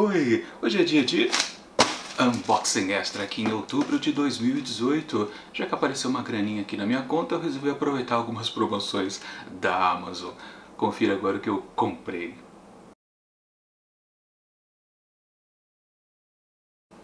Oi, hoje é dia de unboxing extra aqui em outubro de 2018. Já que apareceu uma graninha aqui na minha conta, eu resolvi aproveitar algumas promoções da Amazon. Confira agora o que eu comprei.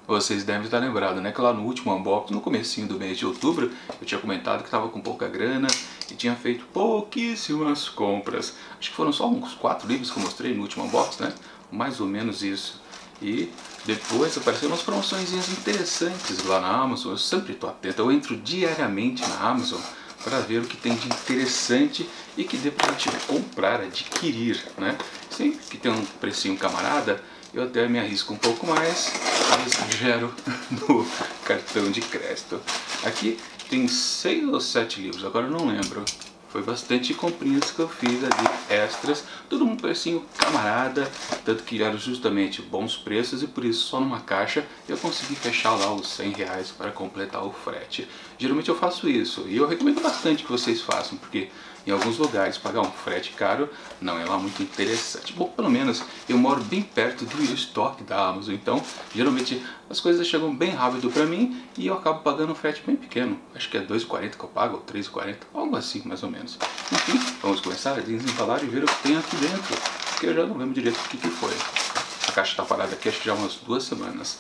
Vocês devem estar lembrados, né, que lá no último unboxing, no comecinho do mês de outubro, eu tinha comentado que estava com pouca grana e tinha feito pouquíssimas compras. Acho que foram só uns 4 livros que eu mostrei no último unboxing, né? Mais ou menos isso. E depois apareceram umas promoções interessantes lá na Amazon. Eu sempre estou atento, eu entro diariamente na Amazon para ver o que tem de interessante e que dê pra gente comprar, adquirir, né? Sempre que tem um precinho camarada, eu até me arrisco um pouco mais e exagero no cartão de crédito. Aqui tem 6 ou 7 livros, agora eu não lembro. Foi bastante comprinhas que eu fiz ali, extras, tudo um precinho camarada, tanto que eram justamente bons preços e por isso só numa caixa eu consegui fechar lá os R$100 para completar o frete. Geralmente eu faço isso e eu recomendo bastante que vocês façam, porque em alguns lugares pagar um frete caro não é lá muito interessante. Bom, pelo menos eu moro bem perto do estoque da Amazon, então geralmente as coisas chegam bem rápido para mim e eu acabo pagando um frete bem pequeno. Acho que é R$2,40 que eu pago, ou R$3,40, algo assim mais ou menos. Enfim, vamos começar a desempalar e ver o que tem aqui dentro, porque eu já não lembro direito o que foi. A caixa está parada aqui acho que já há umas 2 semanas.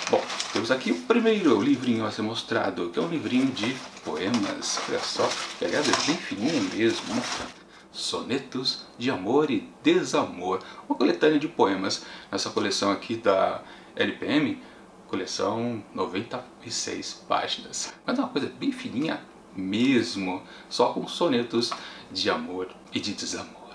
Bom, temos aqui o primeiro livrinho a ser mostrado, que é um livrinho de poemas. Olha só, que aliás é bem fininho mesmo. Sonetos de Amor e Desamor. Uma coletânea de poemas nessa coleção aqui da LPM, coleção 96 páginas. Mas é uma coisa bem fininha mesmo, só com sonetos de amor e de desamor.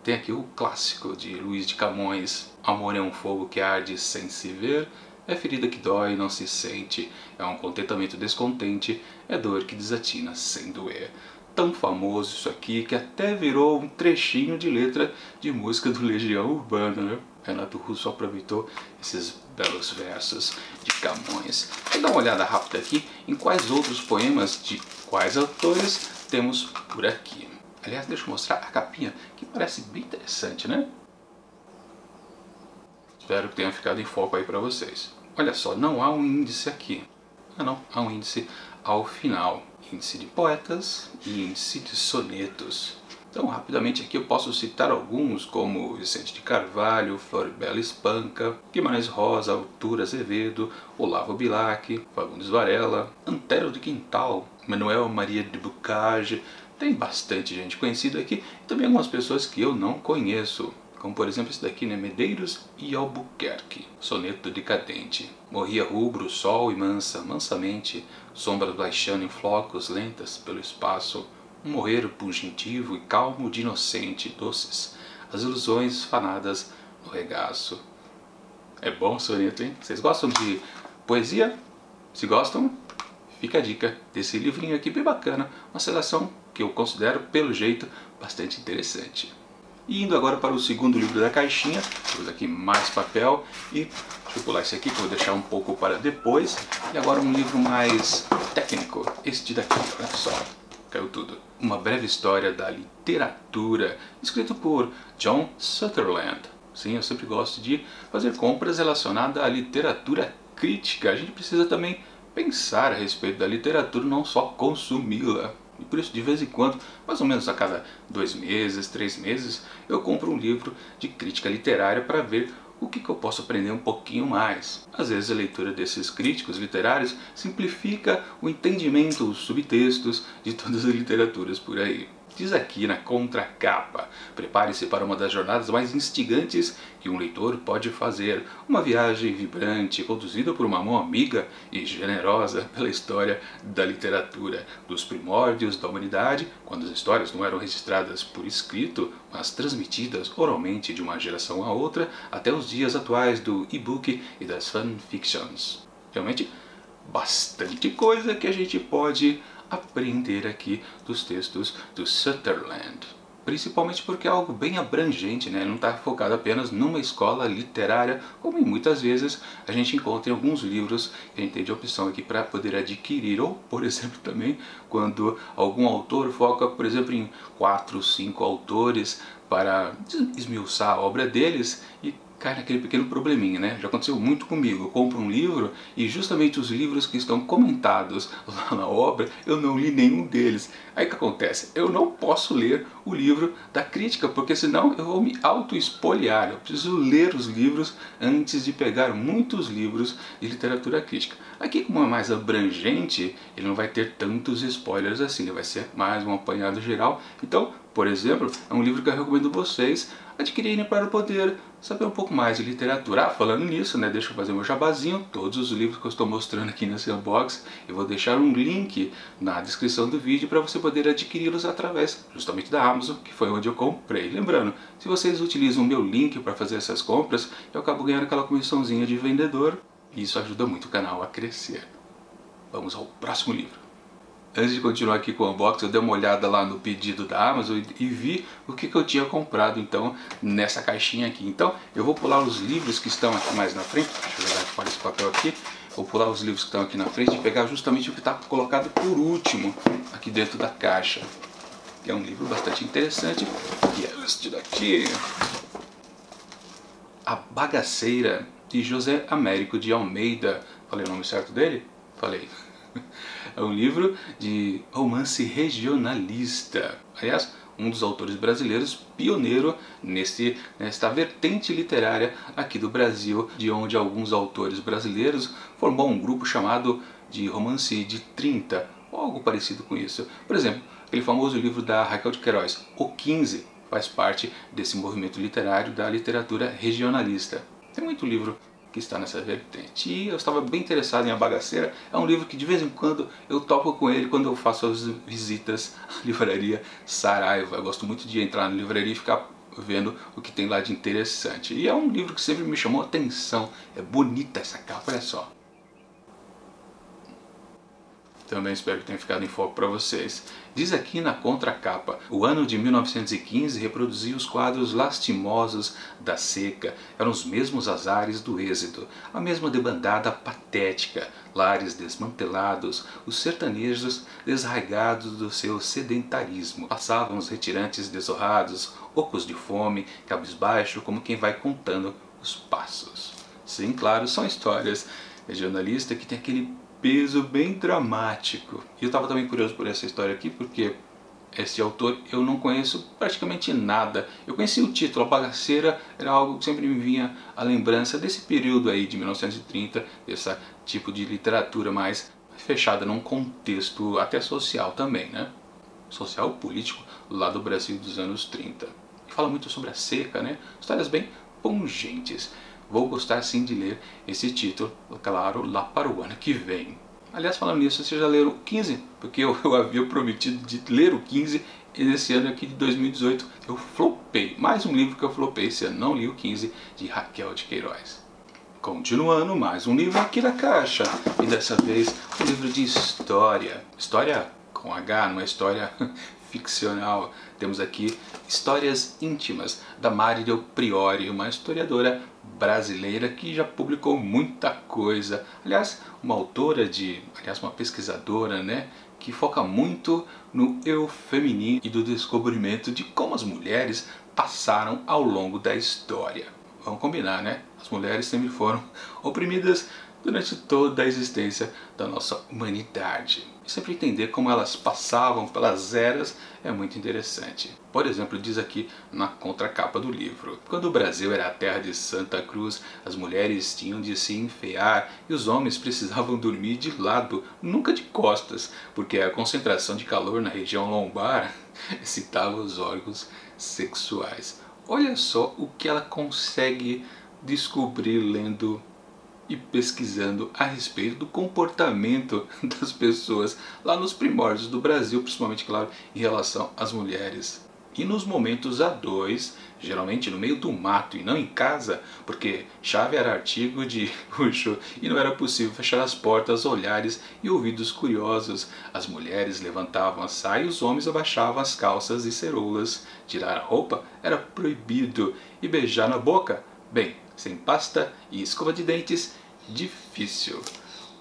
Tem aqui o clássico de Luís de Camões: amor é um fogo que arde sem se ver, é ferida que dói e não se sente, é um contentamento descontente, é dor que desatina sem doer. Tão famoso isso aqui que até virou um trechinho de letra de música do Legião Urbana, né? Renato Russo aproveitou esses belos versos de Camões. Vou dar uma olhada rápida aqui em quais outros poemas de quais autores temos por aqui. Aliás, deixa eu mostrar a capinha, que parece bem interessante, né? Espero que tenha ficado em foco aí para vocês. Olha só, não há um índice aqui. Ah não, há um índice ao final. Índice de poetas e índice de sonetos. Então, rapidamente aqui eu posso citar alguns, como Vicente de Carvalho, Floribela Espanca, Guimarães Rosa, Arthur Azevedo, Olavo Bilac, Fagundes Varela, Antero de Quintal, Manuel Maria de Bocage. Tem bastante gente conhecida aqui e também algumas pessoas que eu não conheço. Como por exemplo esse daqui, né? Medeiros e Albuquerque, soneto decadente. Morria rubro, sol e mansamente, sombras baixando em flocos lentas pelo espaço, um morrer pungentivo e calmo de inocente, doces, as ilusões fanadas no regaço. É bom soneto, hein? Vocês gostam de poesia? Se gostam, fica a dica desse livrinho aqui bem bacana, uma seleção que eu considero, pelo jeito, bastante interessante. E indo agora para o segundo livro da caixinha, temos aqui mais papel e deixa eu pular esse aqui que eu vou deixar um pouco para depois. E agora um livro mais técnico, este daqui, olha só, caiu tudo. Uma breve história da literatura, escrito por John Sutherland. Sim, eu sempre gosto de fazer compras relacionadas à literatura crítica. A gente precisa também pensar a respeito da literatura, não só consumi-la. E por isso, de vez em quando, mais ou menos a cada 2 meses, 3 meses, eu compro um livro de crítica literária para ver o que eu posso aprender um pouquinho mais. Às vezes a leitura desses críticos literários simplifica o entendimento, os subtextos de todas as literaturas por aí. Diz aqui na contracapa: prepare-se para uma das jornadas mais instigantes que um leitor pode fazer. Uma viagem vibrante, conduzida por uma mão amiga e generosa pela história da literatura, dos primórdios da humanidade, quando as histórias não eram registradas por escrito, mas transmitidas oralmente de uma geração a outra, até os dias atuais do e-book e das fanfictions. Realmente, bastante coisa que a gente pode aprender aqui dos textos do Sutherland. Principalmente porque é algo bem abrangente, né? Ele não está focado apenas numa escola literária, como muitas vezes a gente encontra em alguns livros que a gente tem de opção aqui para poder adquirir. Ou, por exemplo, também quando algum autor foca, por exemplo, em 4, 5 autores para esmiuçar a obra deles e cai naquele pequeno probleminha, né? Já aconteceu muito comigo. Eu compro um livro e justamente os livros que estão comentados lá na obra, eu não li nenhum deles. Aí o que acontece? Eu não posso ler o livro da crítica, porque senão eu vou me auto-espoliar. Eu preciso ler os livros antes de pegar muitos livros de literatura crítica. Aqui, como é mais abrangente, ele não vai ter tantos spoilers assim, ele vai ser mais um apanhado geral. Então, por exemplo, é um livro que eu recomendo vocês adquirirem para poder saber um pouco mais de literatura. Falando nisso, né, deixa eu fazer meu jabazinho. Todos os livros que eu estou mostrando aqui nesse unboxing, eu vou deixar um link na descrição do vídeo para você poder adquiri-los através justamente da Amazon, que foi onde eu comprei. Lembrando, se vocês utilizam o meu link para fazer essas compras, eu acabo ganhando aquela comissãozinha de vendedor e isso ajuda muito o canal a crescer. Vamos ao próximo livro. Antes de continuar aqui com o unboxing, eu dei uma olhada lá no pedido da Amazon e vi o que eu tinha comprado então nessa caixinha aqui. Então eu vou pular os livros que estão aqui mais na frente. Deixa eu jogar fora esse papel aqui. Vou pular os livros que estão aqui na frente e pegar justamente o que está colocado por último aqui dentro da caixa. Que é um livro bastante interessante, que é este daqui. A Bagaceira, de José Américo de Almeida. Falei o nome certo dele? Falei. É um livro de romance regionalista. Aliás, um dos autores brasileiros pioneiro nesta vertente literária aqui do Brasil, de onde alguns autores brasileiros formou um grupo chamado de Romance de 30, ou algo parecido com isso. Por exemplo, aquele famoso livro da Raquel de Queiroz, O 15, faz parte desse movimento literário da literatura regionalista. Tem muito livro que está nessa vertente. E eu estava bem interessado em A Bagaceira. É um livro que de vez em quando eu topo com ele quando eu faço as visitas à livraria Saraiva. Eu gosto muito de entrar na livraria e ficar vendo o que tem lá de interessante. E é um livro que sempre me chamou a atenção. É bonita essa capa, olha só. Também espero que tenha ficado em foco para vocês. Diz aqui na contracapa: o ano de 1915 reproduzia os quadros lastimosos da seca. Eram os mesmos azares do êxodo, a mesma debandada patética, lares desmantelados, os sertanejos desraigados do seu sedentarismo. Passavam os retirantes desonrados, ocos de fome, cabisbaixo, como quem vai contando os passos. Sim, claro, são histórias regionalistas que tem aquele peso bem dramático. E eu estava também curioso por essa história aqui, porque esse autor eu não conheço praticamente nada. Eu conheci o título, A Bagaceira, era algo que sempre me vinha à lembrança desse período aí de 1930, desse tipo de literatura mais fechada num contexto até social também, né? Social político lá do Brasil dos anos 30. E fala muito sobre a seca, né? Histórias bem pungentes. Vou gostar sim de ler esse título, claro, lá para o ano que vem. Aliás, falando nisso, vocês já leram o 15? Porque eu havia prometido de ler o 15 e nesse ano aqui de 2018 eu flopei. Mais um livro que eu flopei esse ano, não li o 15, de Raquel de Queiroz. Continuando, mais um livro aqui na caixa. E dessa vez um livro de história. História com H, não é história ficcional. Temos aqui Histórias Íntimas, da Mari Del Priori, uma historiadora brasileira que já publicou muita coisa. Aliás, uma autora uma pesquisadora, né, que foca muito no eu feminino e do descobrimento de como as mulheres passaram ao longo da história. Vamos combinar, né? As mulheres sempre foram oprimidas durante toda a existência da nossa humanidade. E sempre entender como elas passavam pelas eras é muito interessante. Por exemplo, diz aqui na contracapa do livro: quando o Brasil era a terra de Santa Cruz, as mulheres tinham de se enfear e os homens precisavam dormir de lado, nunca de costas, porque a concentração de calor na região lombar excitava os órgãos sexuais. Olha só o que ela consegue descobrir lendo e pesquisando a respeito do comportamento das pessoas lá nos primórdios do Brasil, principalmente, claro, em relação às mulheres. E nos momentos a dois, geralmente no meio do mato e não em casa, porque chave era artigo de luxo e não era possível fechar as portas, olhares e ouvidos curiosos. As mulheres levantavam a saia e os homens abaixavam as calças e ceroulas. Tirar a roupa era proibido e beijar na boca, bem, sem pasta e escova de dentes, difícil.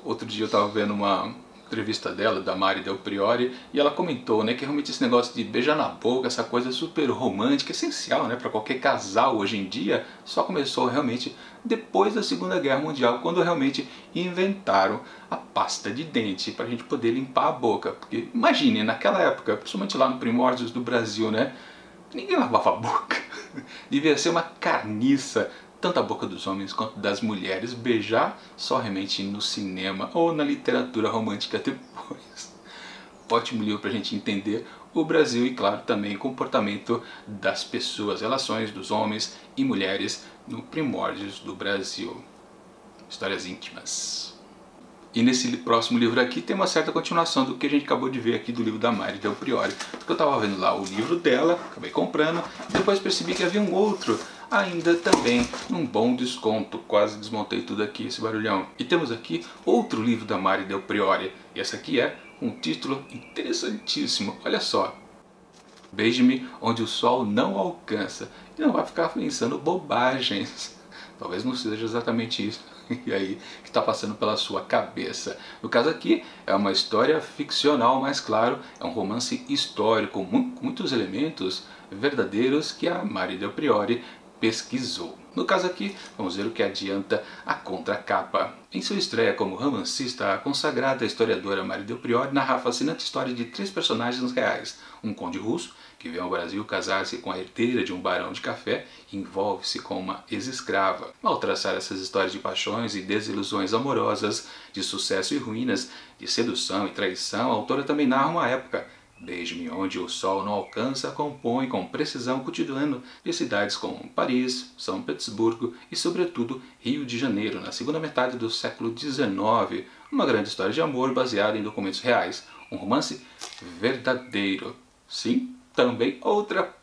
Outro dia eu estava vendo uma entrevista dela, da Mari Del Priore, e ela comentou, né, que realmente esse negócio de beijar na boca, essa coisa super romântica, essencial, né, para qualquer casal hoje em dia, só começou realmente depois da Segunda Guerra Mundial, quando realmente inventaram a pasta de dente para a gente poder limpar a boca. Porque imagine, naquela época, principalmente lá no primórdios do Brasil, né, ninguém lavava a boca. Devia ser uma carniça, tanto a boca dos homens quanto das mulheres, beijar só realmente no cinema ou na literatura romântica depois. Ótimo livro para a gente entender o Brasil e, claro, também o comportamento das pessoas, relações dos homens e mulheres no primórdios do Brasil. Histórias íntimas. E nesse próximo livro aqui tem uma certa continuação do que a gente acabou de ver aqui do livro da Mari Del Priore. Porque eu estava vendo lá o livro dela, acabei comprando, depois percebi que havia um outro, ainda também num bom desconto. Quase desmontei tudo aqui, esse barulhão. E temos aqui outro livro da Mari Del Priore. E esse aqui é um título interessantíssimo. Olha só. Beije-me onde o sol não alcança. E não vai ficar pensando bobagens. Talvez não seja exatamente isso. E aí, que está passando pela sua cabeça. No caso aqui, é uma história ficcional, mas claro, é um romance histórico, com muitos elementos verdadeiros que a Mari Del Priore pesquisou. No caso aqui, vamos ver o que adianta a contracapa. Em sua estreia como romancista, a consagrada historiadora Mari Del Priore narra a fascinante história de 3 personagens reais. Um conde russo, que vem ao Brasil casar-se com a herdeira de um barão de café e envolve-se com uma ex-escrava. Ao traçar essas histórias de paixões e desilusões amorosas, de sucesso e ruínas, de sedução e traição, a autora também narra uma época. Beije-me onde o sol não alcança compõe com precisão o cotidiano de cidades como Paris, São Petersburgo e, sobretudo, Rio de Janeiro, na segunda metade do século XIX. Uma grande história de amor baseada em documentos reais. Um romance verdadeiro. Sim, também outra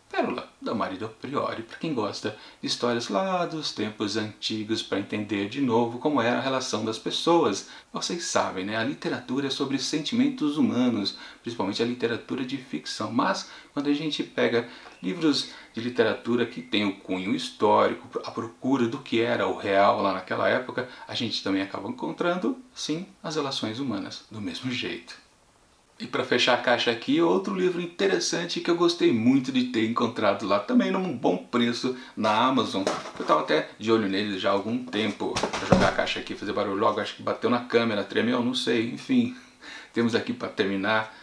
pérola da Mari Del Priore, para quem gosta de histórias lá dos tempos antigos, para entender de novo como era a relação das pessoas. Vocês sabem, né? A literatura é sobre sentimentos humanos, principalmente a literatura de ficção, mas quando a gente pega livros de literatura que tem o cunho histórico, a procura do que era o real lá naquela época, a gente também acaba encontrando, sim, as relações humanas do mesmo jeito. E para fechar a caixa aqui, outro livro interessante que eu gostei muito de ter encontrado lá, também num bom preço na Amazon. Eu estava até de olho nele já há algum tempo. Para jogar a caixa aqui, fazer barulho logo, acho que bateu na câmera, tremeu, não sei, enfim. Temos aqui para terminar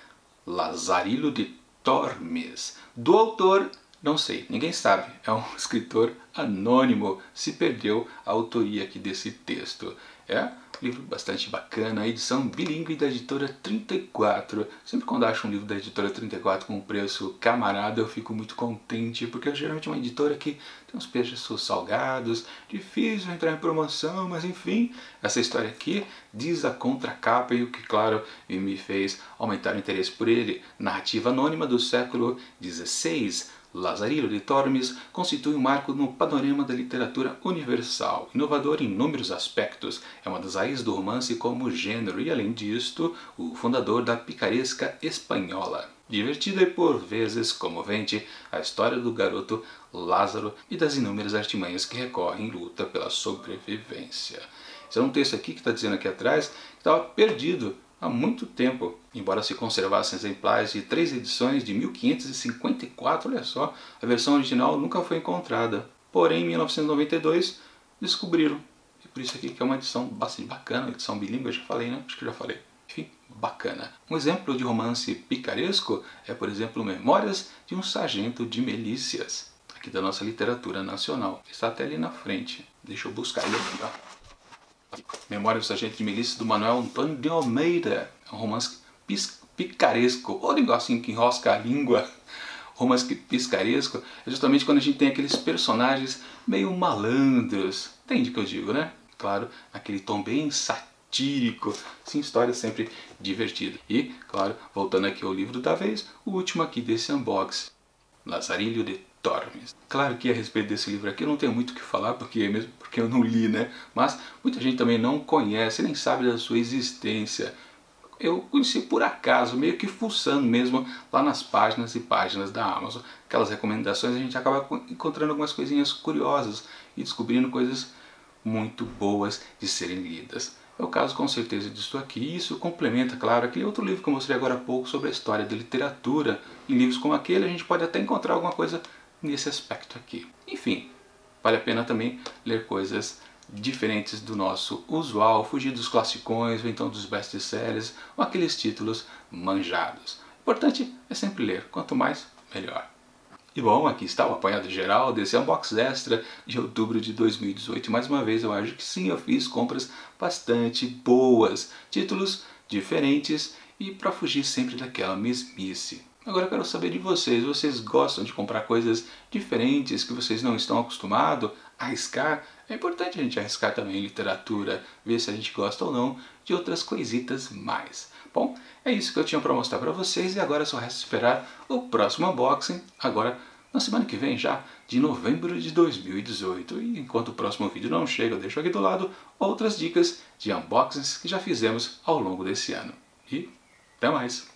Lazarillo de Tormes, do autor, não sei, ninguém sabe, é um escritor anônimo, se perdeu a autoria aqui desse texto. É um livro bastante bacana, a edição bilíngue da editora 34. Sempre quando acho um livro da editora 34 com um preço camarada, eu fico muito contente, porque é geralmente uma editora que tem uns preços salgados, difícil entrar em promoção, mas enfim, essa história aqui diz a contracapa e o que, claro, me fez aumentar o interesse por ele. Narrativa anônima do século XVI. Lazarillo de Tormes constitui um marco no panorama da literatura universal, inovador em inúmeros aspectos, é uma das raízes do romance como gênero e, além disto, o fundador da picaresca espanhola. Divertida e por vezes comovente, a história do garoto Lázaro e das inúmeras artimanhas que recorrem em luta pela sobrevivência. Esse é um texto aqui que está dizendo aqui atrás que estava perdido há muito tempo, embora se conservassem exemplares de 3 edições de 1554, olha só, a versão original nunca foi encontrada. Porém, em 1992, descobriram. E por isso aqui que é uma edição bastante bacana, edição bilíngue, eu já falei, né? Acho que eu já falei. Enfim, bacana. Um exemplo de romance picaresco é, por exemplo, Memórias de um Sargento de Milícias, aqui da nossa literatura nacional. Está até ali na frente. Deixa eu buscar ele aqui, ó. Memórias do Sargento de Milícia, do Manuel Antônio de Almeida. É um romance picaresco, ou negocinho que enrosca a língua. Romance picaresco é justamente quando a gente tem aqueles personagens meio malandros. Entende o que eu digo, né? Claro, aquele tom bem satírico. Sim, história sempre divertida. E, claro, voltando aqui ao livro da vez, o último aqui desse unboxing. Lazarillo de Tormes. Claro que a respeito desse livro aqui eu não tenho muito o que falar, mesmo porque eu não li, né? Mas muita gente também não conhece, nem sabe da sua existência. Eu conheci por acaso, meio que fuçando mesmo lá nas páginas e páginas da Amazon. Aquelas recomendações a gente acaba encontrando algumas coisinhas curiosas e descobrindo coisas muito boas de serem lidas. É o caso com certeza disso aqui, e isso complementa, claro, aquele outro livro que eu mostrei agora há pouco sobre a história da literatura. Em livros como aquele a gente pode até encontrar alguma coisa nesse aspecto aqui. Enfim, vale a pena também ler coisas diferentes do nosso usual, fugir dos classicões ou então dos best-sellers ou aqueles títulos manjados. O importante é sempre ler, quanto mais, melhor. E bom, aqui está o apanhado geral desse Unbox Extra de outubro de 2018. Mais uma vez, eu acho que sim, eu fiz compras bastante boas, títulos diferentes e para fugir sempre daquela mesmice. Agora eu quero saber de vocês, vocês gostam de comprar coisas diferentes que vocês não estão acostumados a arriscar? É importante a gente arriscar também em literatura, ver se a gente gosta ou não de outras coisitas mais. Bom, é isso que eu tinha para mostrar para vocês e agora só resta esperar o próximo unboxing, agora na semana que vem já, de novembro de 2018. E enquanto o próximo vídeo não chega, eu deixo aqui do lado outras dicas de unboxings que já fizemos ao longo desse ano. E até mais!